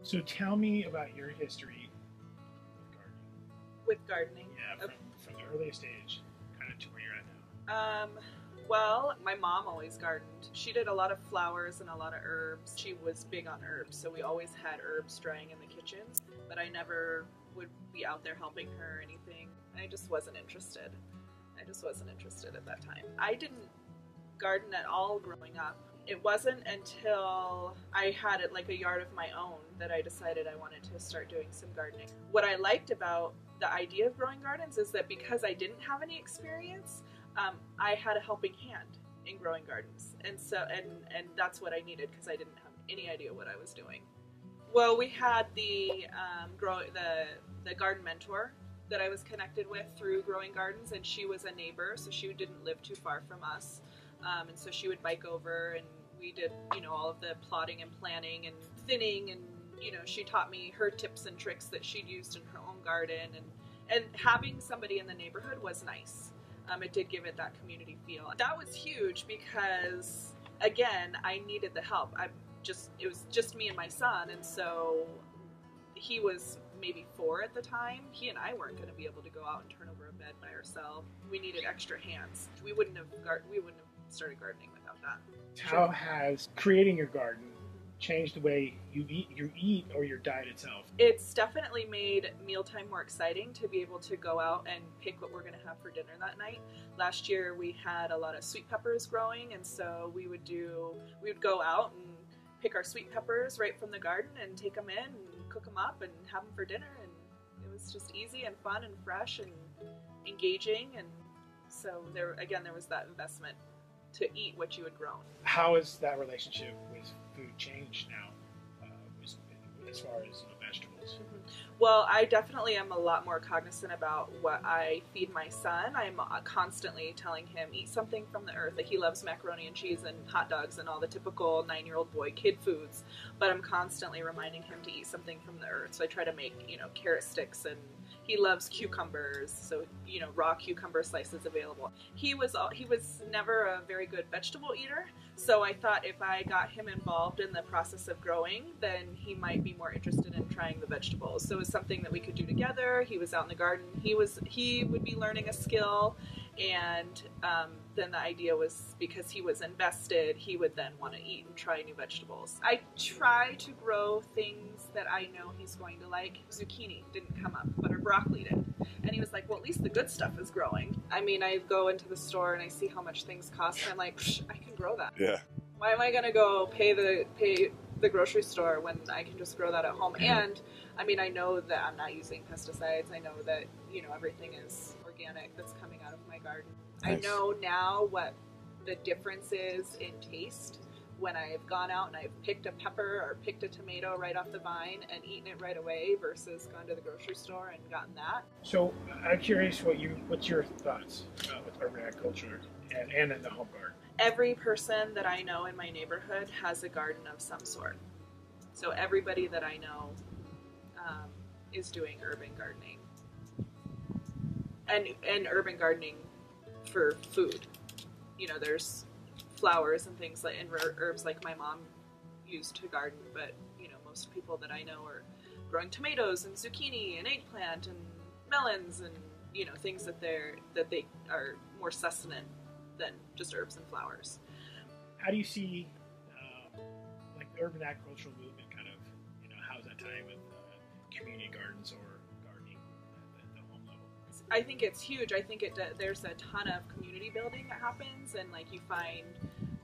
So tell me about your history with gardening. With gardening. Yeah, from the earliest age, kind of to where you're at now. Well, my mom always gardened. She did a lot of flowers and a lot of herbs. She was big on herbs, so we always had herbs drying in the kitchens, but I never would be out there helping her or anything. I just wasn't interested. I just wasn't interested at that time. I didn't garden at all growing up. It wasn't until I had it like a yard of my own that I decided I wanted to start doing some gardening. What I liked about the idea of growing gardens is that because I didn't have any experience, I had a helping hand in growing gardens, and that's what I needed because I didn't have any idea what I was doing. Well, we had the garden mentor that I was connected with through growing gardens, and she was a neighbor, so she didn't live too far from us, and so she would bike over, and we did all of the plotting and planning and thinning, and she taught me her tips and tricks that she'd used in her own garden, and having somebody in the neighborhood was nice. It did give it that community feel. That was huge because, again, I needed the help. It was just me and my son, and so he was maybe 4 at the time. He and I weren't going to be able to go out and turn over a bed by ourselves. We needed extra hands. We wouldn't have started gardening without that. How has creating your garden changed the way you eat or your diet itself? It's definitely made mealtime more exciting to be able to go out and pick what we're going to have for dinner that night. Last year we had a lot of sweet peppers growing, and so we would go out and pick our sweet peppers right from the garden and take them in and cook them up and have them for dinner, and it was just easy and fun and fresh and engaging, and so there was that investment to eat what you had grown. How has that relationship with food changed now, as far as vegetables? Mm-hmm. Well, I definitely am a lot more cognizant about what I feed my son. I'm constantly telling him, eat something from the earth. Like, he loves macaroni and cheese and hot dogs and all the typical 9-year-old boy kid foods, but I'm constantly reminding him to eat something from the earth. So I try to make, carrot sticks, and he loves cucumbers, so raw cucumber slices available. He was never a very good vegetable eater, so I thought if I got him involved in the process of growing, then he might be more interested in trying the vegetables. So it was something that we could do together. He was out in the garden. He would be learning a skill, and then the idea was, because he was invested, he would then want to eat and try new vegetables. I try to grow things that I know he's going to like. Zucchini didn't come up, but our broccoli did. And he was like, well, at least the good stuff is growing. I mean, I go into the store and I see how much things cost, and I'm like, I can grow that. Yeah. Why am I going to go pay the grocery store when I can just grow that at home? And I mean, I know that I'm not using pesticides. I know that, everything is organic that's coming out of my garden. Nice. I know now what the difference is in taste when I've gone out and I've picked a pepper or picked a tomato right off the vine and eaten it right away versus gone to the grocery store and gotten that. So I'm curious what's your thoughts with urban agriculture and in the home garden? Every person that I know in my neighborhood has a garden of some sort. So everybody that I know is doing urban gardening. And urban gardening for food. There's flowers and things and herbs like my mom used to garden, but most people that I know are growing tomatoes and zucchini and eggplant and melons and things that they are more sustenance than just herbs and flowers. How do you see the urban agricultural movement kind of how's that tying with community gardens or gardening at the home level? I think it's huge. I think there's a ton of community building that happens, and you find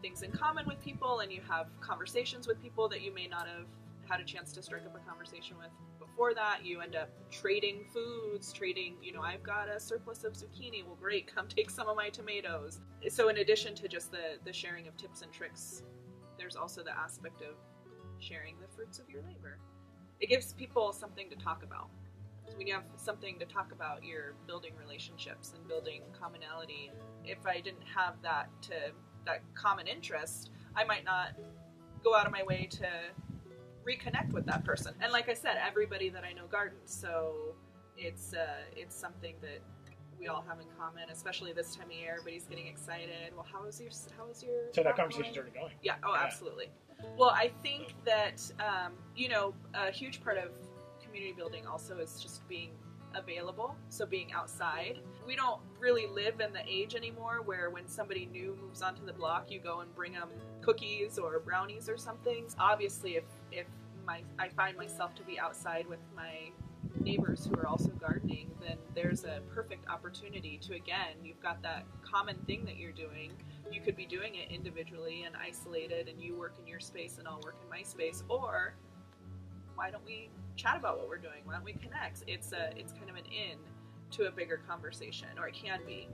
things in common with people, and you have conversations with people that you may not have had a chance to strike up a conversation with before that. You end up trading foods, I've got a surplus of zucchini. Well, great, come take some of my tomatoes. So in addition to just the sharing of tips and tricks, there's also the aspect of sharing the fruits of your labor. It gives people something to talk about. So when you have something to talk about, you're building relationships and building commonality. If I didn't have that common interest, I might not go out of my way to reconnect with that person. And like I said, everybody that I know gardens, so it's something that we all have in common, especially this time of year. Everybody's getting excited. Well, how was your So that talk conversation's going? already going. Yeah. Oh, Yeah. absolutely. Well, I think that a huge part of community building also is just being available, so being outside. We don't really live in the age anymore where when somebody new moves onto the block, you go and bring them cookies or brownies or something. Obviously, if I find myself to be outside with my neighbors who are also gardening, then there's a perfect opportunity to, again, you've got that common thing that you're doing. You could be doing it individually and isolated, and you work in your space and I'll work in my space, or why don't we chat about what we're doing? Why don't we connect? It's kind of an in to a bigger conversation, or it can be.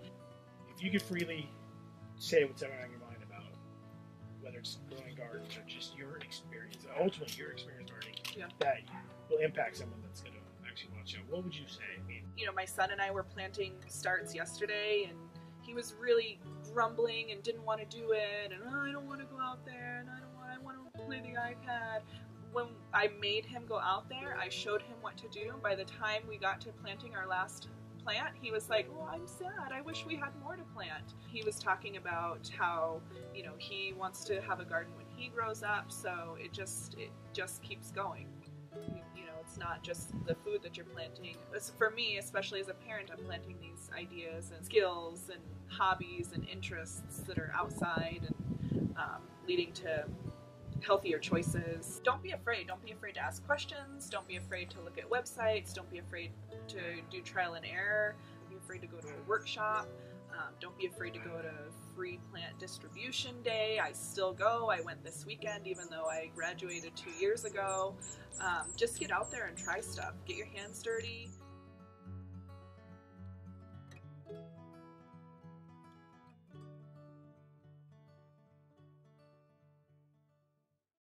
If you could freely say what's ever on your mind about whether it's growing gardens or just your experience, ultimately your experience gardening, that will impact someone that's going to actually watch it, what would you say? I mean, my son and I were planting starts yesterday, and he was really grumbling and didn't want to do it, and I don't want to go out there, and I want to play the iPad. When I made him go out there, I showed him what to do. By the time we got to planting our last plant, he was like, "Oh, I'm sad. I wish we had more to plant." He was talking about how, he wants to have a garden when he grows up, so it just keeps going. It's not just the food that you're planting. For me, especially as a parent, I'm planting these ideas and skills and hobbies and interests that are outside and leading to healthier choices. Don't be afraid. Don't be afraid to ask questions. Don't be afraid to look at websites. Don't be afraid to do trial and error. Don't be afraid to go to a workshop. Don't be afraid to go to free plant distribution day. I still go. I went this weekend even though I graduated 2 years ago. Just get out there and try stuff. Get your hands dirty.